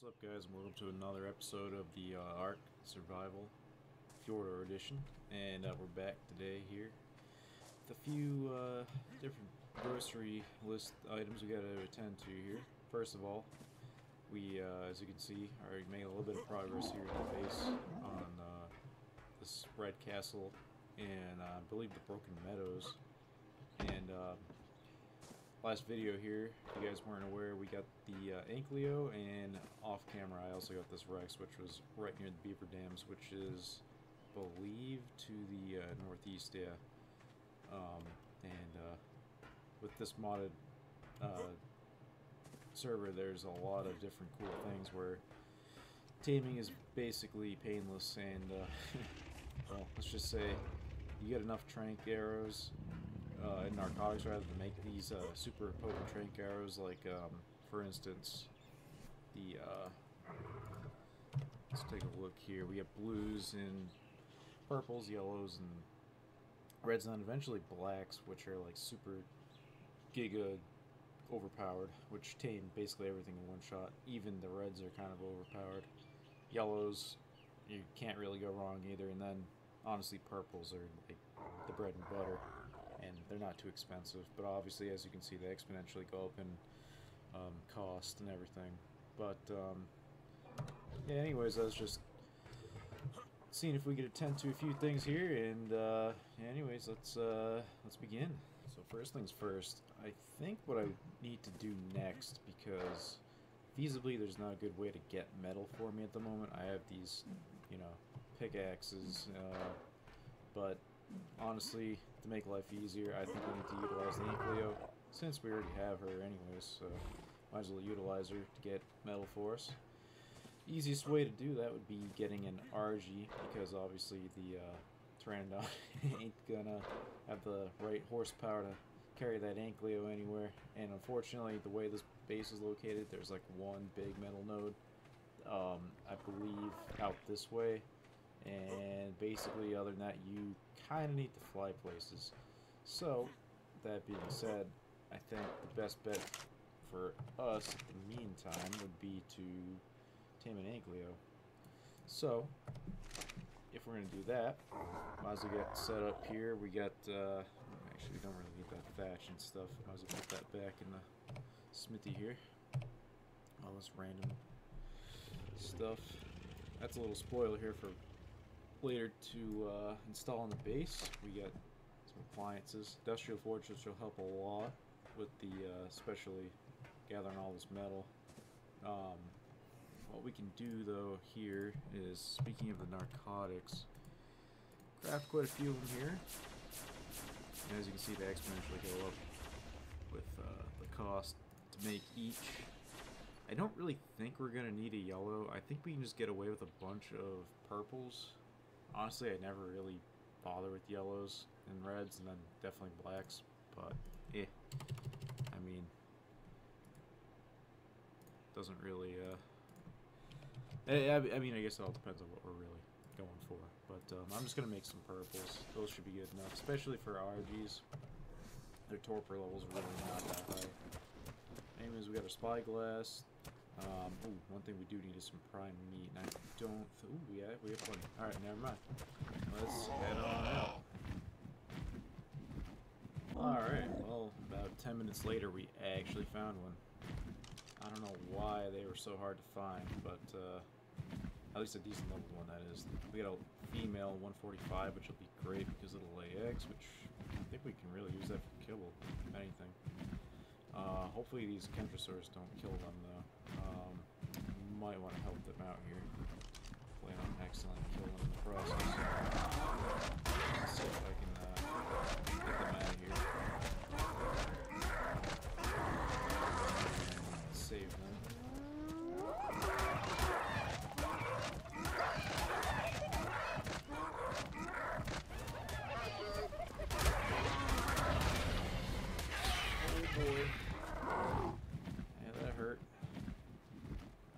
What's up, guys, and welcome to another episode of the Ark Fjordur edition. And we're back today here with a few different grocery list items we got to attend to here. First of all, we, as you can see, are making a little bit of progress here at the base on this Red Castle and I believe the Broken Meadows. And last video here, if you guys weren't aware, we got the Ankylo, and off camera I also got this Rex, which was right near the Beaver Dams, which is believed to the northeast, yeah. With this modded server, there's a lot of different cool things where taming is basically painless, and well, let's just say you get enough trank arrows and narcotics rather to make these super potent trank arrows, like for instance the let's take a look here. We have blues and purples, yellows, and reds, and then eventually blacks, which are like super giga overpowered, which tame basically everything in one shot. Even the reds are kind of overpowered. Yellows, you can't really go wrong either, and then honestly purples are like the bread and butter, and they're not too expensive, but obviously, as you can see, they exponentially go up in cost and everything. But yeah, anyways, I was just seeing if we could attend to a few things here, and yeah, anyways, let's begin. So first things first, I think what I need to do next, because feasibly there's not a good way to get metal for me at the moment. I have these, you know, pickaxes, but honestly, to make life easier, I think we need to utilize the Ankylo, since we already have her anyways, so might as well utilize her to get metal for us. Easiest way to do that would be getting an RG, because obviously the Pteranodon ain't gonna have the right horsepower to carry that Ankylo anywhere, and unfortunately the way this base is located, there's like one big metal node, I believe out this way, and basically other than that you kind of need to fly places. So that being said, I think the best bet for us in the meantime would be to tame an Ankylo. So if we're going to do that, might as well get set up here. We got, actually we don't really need that thatch and stuff. Might as well put that back in the smithy here. All this random stuff. That's a little spoiler here for later to install on the base. We got some appliances. Industrial Forge, which will help a lot with the, especially gathering all this metal. What we can do though here is, speaking of the narcotics, craft quite a few of them here. And as you can see, they exponentially go up with the cost to make each. I don't really think we're going to need a yellow. I think we can just get away with a bunch of purples. Honestly, I never really bother with yellows and reds, and then definitely blacks, but I mean, doesn't really I mean, I guess it all depends on what we're really going for, but I'm just gonna make some purples. Those should be good enough, especially for RGs. Their torpor levels are really not that high. Anyways, we got our spyglass. Ooh, one thing we do need is some prime meat, and I don't. Ooh, we have plenty. All right, never mind. Let's head on out. All right. Well, about 10 minutes later, we actually found one. I don't know why they were so hard to find, but at least a decent leveled one, that is. We got a female 145, which will be great because it'll lay eggs, which I think we can really use that for kibble, if anything. Hopefully these Kentrosaurs don't kill them, though. Might want to help them out here. Hopefully I don't accidentally kill them in the process. Let's see if I can get them out of here. Save them. Oh boy. Yeah, that hurt.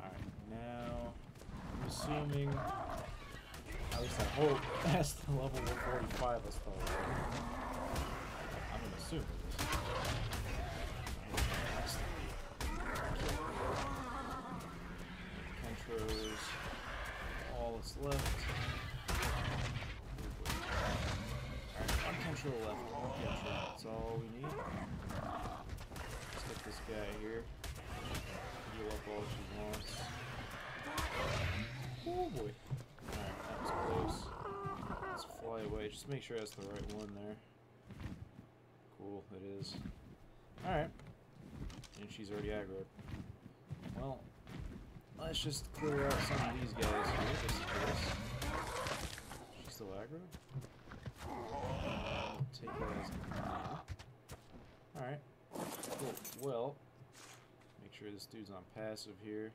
Alright, now I'm assuming, at least I hope, that's the level 145 let's call it. I'm gonna assume it is. all that's left. Alright, one control left. One control. That's all we need. Let's get this guy here. Heal up all she wants. Oh boy. Alright, that was close. Let's fly away. Just make sure that's the right one there. Cool, it is. Alright. And she's already aggroed. Well, let's just clear out some of these guys here. Just in case. She's still aggroed? Take that as a Alright. Cool. Well, make sure this dude's on passive here.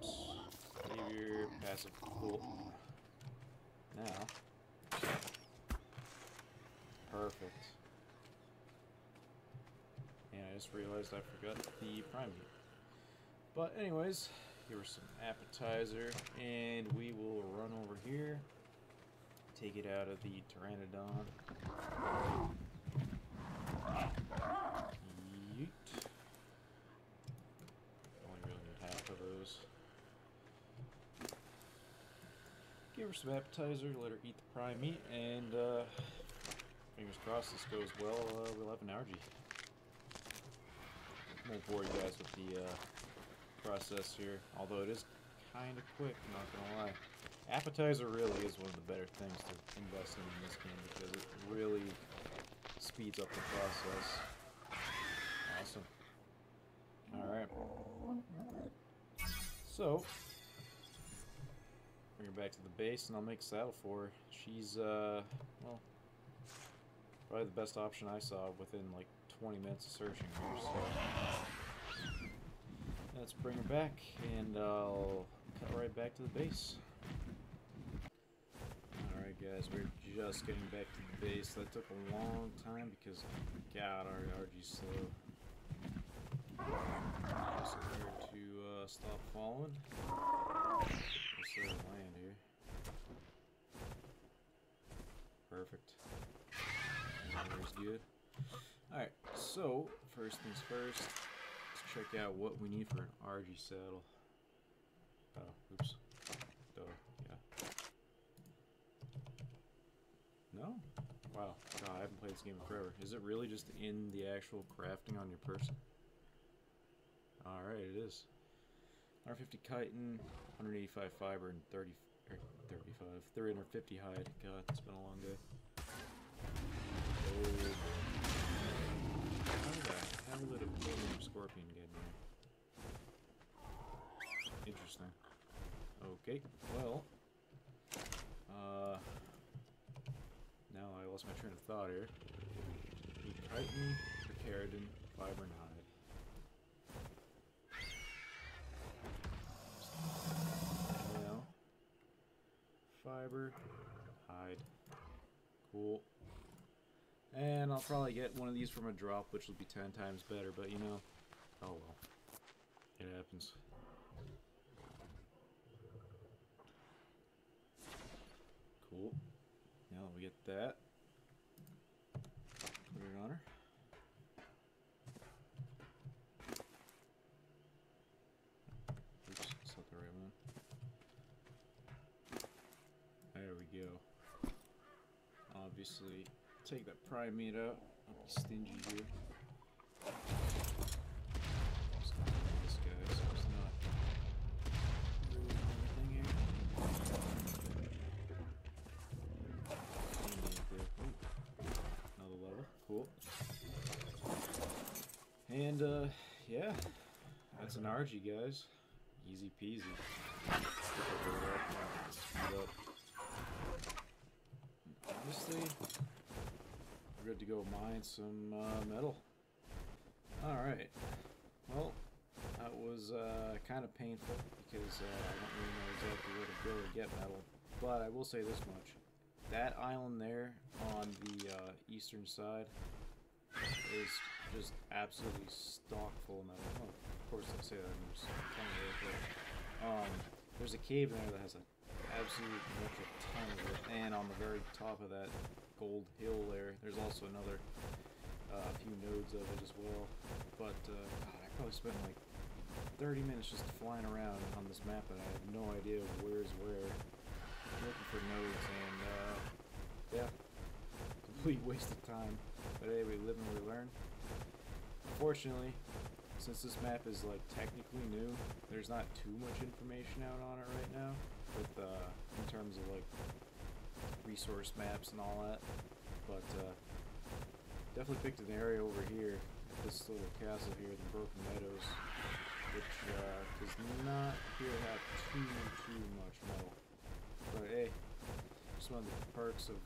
Oops. Savior, passive. Cool. Now. Perfect. And I just realized I forgot the prime meat. But anyways, give her some appetizer, and we will run over here, take it out of the Pteranodon. Yeet. Only really need half of those. Give her some appetizer, let her eat the prime meat, and fingers crossed this goes well, we'll have an RG. I won't bore you guys with the process here, although it is kind of quick, I'm not gonna lie. Appetizer really is one of the better things to invest in this game because it really speeds up the process. Awesome. Alright. So, bring her back to the base and I'll make a saddle for her. She's, well, probably the best option I saw within like 20 minutes of searching here, so let's bring her back and I'll cut right back to the base. Alright guys, we're just getting back to the base. That took a long time because, God, our RG's slow. Just here to stop falling. Let's let it land here. Perfect. That good. Alright, so first things first, let's check out what we need for an RG saddle. Oh, oops. Duh, yeah. No? Wow. God, I haven't played this game in forever. Is it really just in the actual crafting on your person? Alright, it is. 150 chitin, 185 fiber, and 350 hide. God, it's been a long day. Oh. How did a Millennium Scorpion get in there? Interesting. Okay, well. Now I lost my train of thought here. Need chitin, keratin, fiber, and hide. Now, fiber, hide. Cool. And I'll probably get one of these from a drop, which will be 10 times better, but you know, oh well. It happens. Cool. Now that we get that, put it on her. Oops, that's not the right one. There we go. Obviously, take that prime meat out. I'll be stingy here. Just gonna do this guy so it's not ruining everything here. Another level. Cool. And, yeah. That's an RG, guys. Easy peasy. Speed up. Honestly, we're good to go mine some metal. Alright. Well, that was kind of painful because I don't really know exactly where to go to get metal. But I will say this much. That island there on the eastern side is just absolutely stock full of metal. Oh, of course I say that, I'm just telling you real quick. There's a cave in there that has an absolute ton of it, and on the very top of that gold hill there's also another few nodes of it as well. But God, I probably spent like 30 minutes just flying around on this map and I have no idea where's where. I'm looking for nodes and, yeah, complete waste of time. But hey, we live and we learn. Unfortunately, since this map is like technically new, there's not too much information out on it right now, with in terms of like resource maps and all that. But definitely picked an area over here, at this little castle here in the Broken Meadows, which does not appear to have too much metal. But hey, just one of the perks of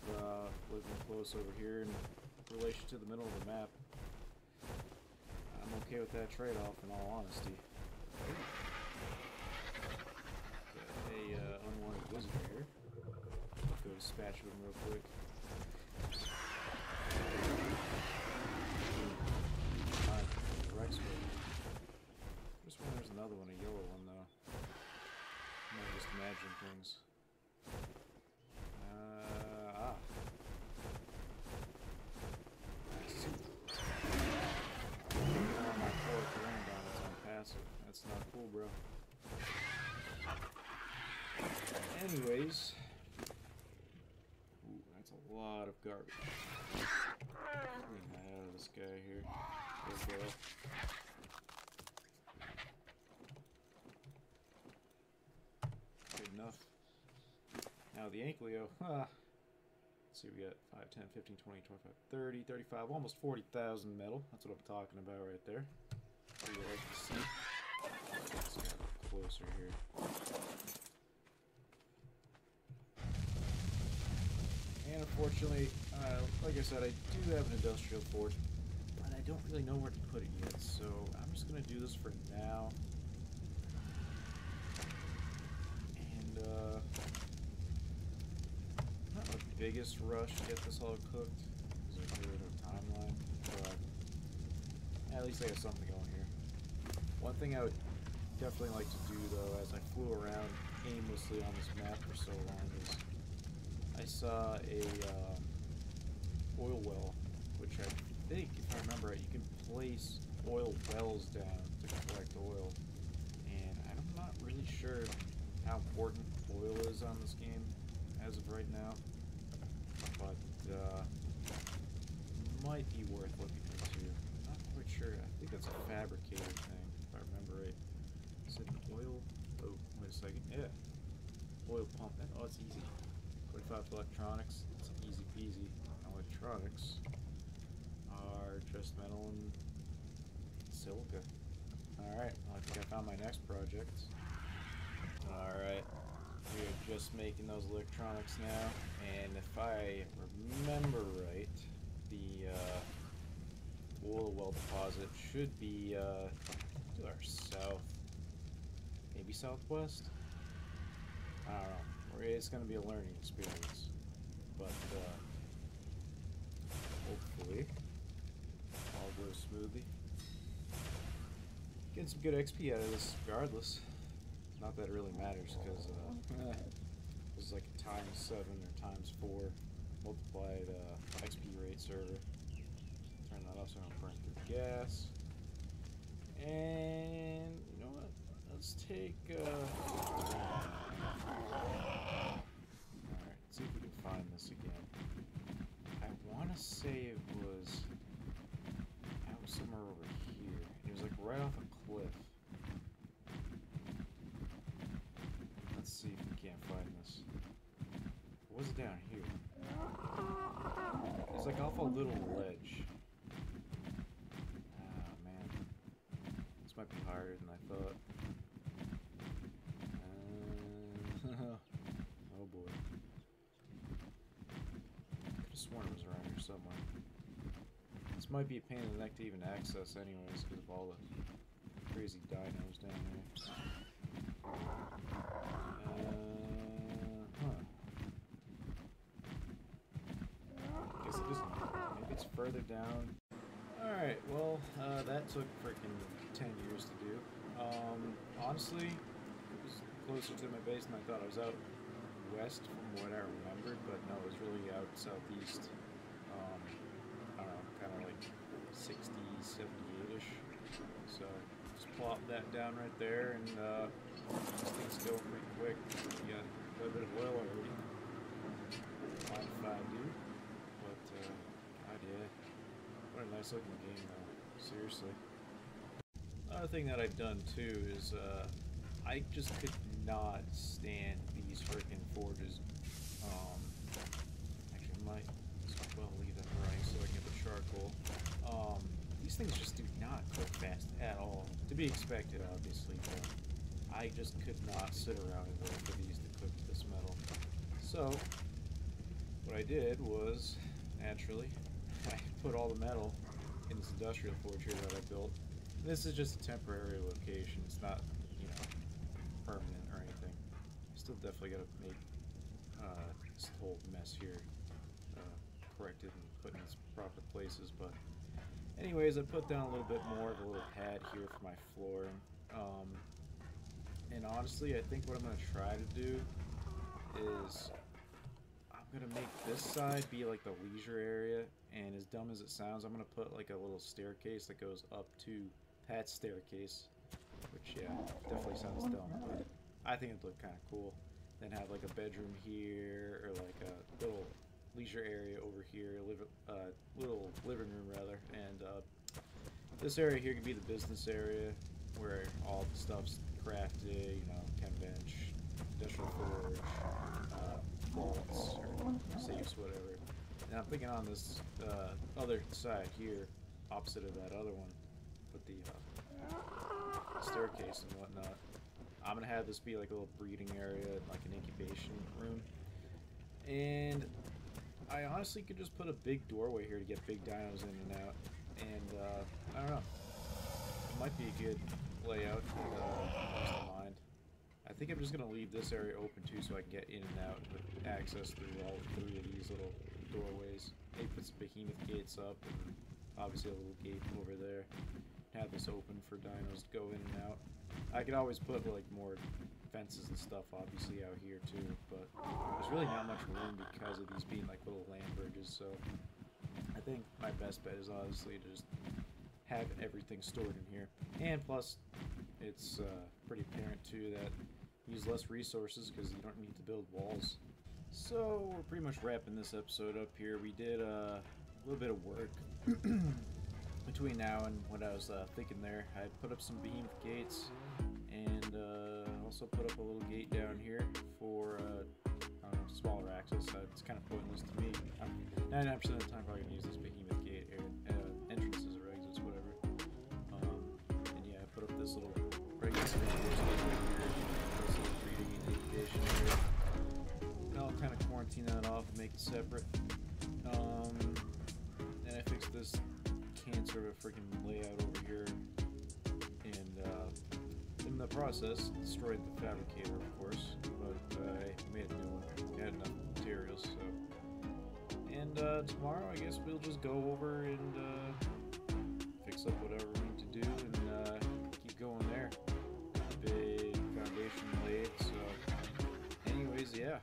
living close over here in relation to the middle of the map. I'm okay with that trade-off, in all honesty. Got a unwanted visitor here. Let's go dispatch with him real quick. Just when there's another one, a yellow one though. I might just imagine things. That's not cool, bro. Anyways. Ooh, that's a lot of garbage. Clean that out of this guy here. There we go. Good enough. Now the Ankylo, let's see, we got 5, 10, 15, 20, 25, 30, 35, almost 40,000 metal. That's what I'm talking about right there. What do you like to see? Let's get a little closer here. And unfortunately, like I said, I do have an industrial forge, but I don't really know where to put it yet, so I'm just going to do this for now. And, not the biggest rush to get this all cooked, because there's really no timeline, but at least I got something going here. One thing I would definitely like to do, though, as I flew around aimlessly on this map for so long, is I saw a oil well, which I think, if I remember right, you can place oil wells down to collect oil, and I'm not really sure how important oil is on this game as of right now, but might be worth looking into. Not quite sure. I think that's a fabricator thing, if I remember right. Is it an oil? Oh, wait a second. Yeah. Oil pump. Oh, it's easy. 45 electronics. It's easy peasy. Electronics are just metal and silica. Alright, well, I think I found my next project. Alright. We're just making those electronics now, and if I remember right, the oil well deposit should be to our south, maybe southwest? I don't know. It's going to be a learning experience, but hopefully all goes smoothly. Getting some good XP out of this regardless. Not that it really matters, because this is like a ×7 or ×4 multiplied XP rate server. Turn that off so I don't burn through gas. And you know what? Let's take alright, see if we can find this again. I wanna say it was out somewhere over here. It was like right off a cliff. Let's see if we can't find this. Or was it down here? It's like off a little ledge. Ah, man. This might be harder than I thought. Oh boy. Could have sworn it was around here somewhere. This might be a pain in the neck to even access anyways, because of all the crazy dinos down there. Guess it isn't. Maybe it's further down. Alright, well, that took freaking 10 years to do. Honestly, it was closer to my base than I thought. I was out west from what I remembered, but no, it was really out southeast. I don't know, kind of like 60, 78-ish. So, just plop that down right there, and these things go pretty quick. You got quite a bit of oil already. Mind if I do? But, God, yeah. What a nice looking game, though. Seriously. Another thing that I've done, too, is, I just could not stand these freaking forges. Actually, I might as well leave them running so I can get the charcoal. These things just do not cook fast at all. To be expected, obviously, but I just could not sit around and wait for these to cook this metal. So, what I did was, naturally, I put all the metal in this industrial forge here that I built. This is just a temporary location. It's not, you know, permanent or anything. Still definitely got to make this whole mess here corrected and put in its proper places, but anyways, I put down a little bit more of a little pad here for my flooring. And honestly, I think what I'm going to try to do is I'm going to make this side be like the leisure area, and as dumb as it sounds, I'm going to put like a little staircase that goes up to that staircase, which, yeah, definitely sounds dumb, but I think it'd look kind of cool. Then have like a bedroom here, or like a little leisure area over here, little living room rather, and this area here could be the business area where all the stuff's crafted, you know, chem bench, industrial forge, vaults, or safes, whatever. And I'm thinking on this other side here, opposite of that other one, with the staircase and whatnot, I'm gonna have this be like a little breeding area, like an incubation room. And I honestly could just put a big doorway here to get big dinos in and out. And I don't know, it might be a good layout if I mind. I think I'm just gonna leave this area open too, so I can get in and out with access through all three of these little doorways. Maybe put some behemoth gates up, and obviously a little gate over there. Have this open for dinos to go in and out. I could always put like more fences and stuff obviously out here too, but there's really not much room because of these being like little land bridges, so I think my best bet is honestly to just have everything stored in here. And plus, it's pretty apparent too that you use less resources because you don't need to build walls. So we're pretty much wrapping this episode up here. We did a little bit of work between now and what I was thinking there. I put up some behemoth gates, and also put up a little gate down here for smaller access. It's kind of pointless to me. 99% of the time probably going to use this behemoth gate entrances or exits, whatever. And yeah, I put up this little regular breeding and incubation area. And I'll kind of quarantine that off and make it separate. And I fixed this cancer of a freaking layout over here, and in the process destroyed the fabricator, of course, but I made a new one. I had enough materials, so. And tomorrow I guess we'll just go over and fix up whatever we need to do, and keep going there. Big foundation laid, so anyways, yeah,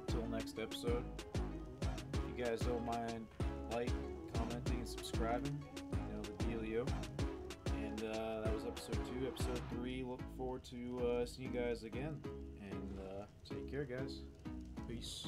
until next episode, if you guys don't mind, like, commenting, and subscribing, you know the dealio. And that was episode 2. Episode 3, look forward to seeing you guys again. And take care, guys. Peace.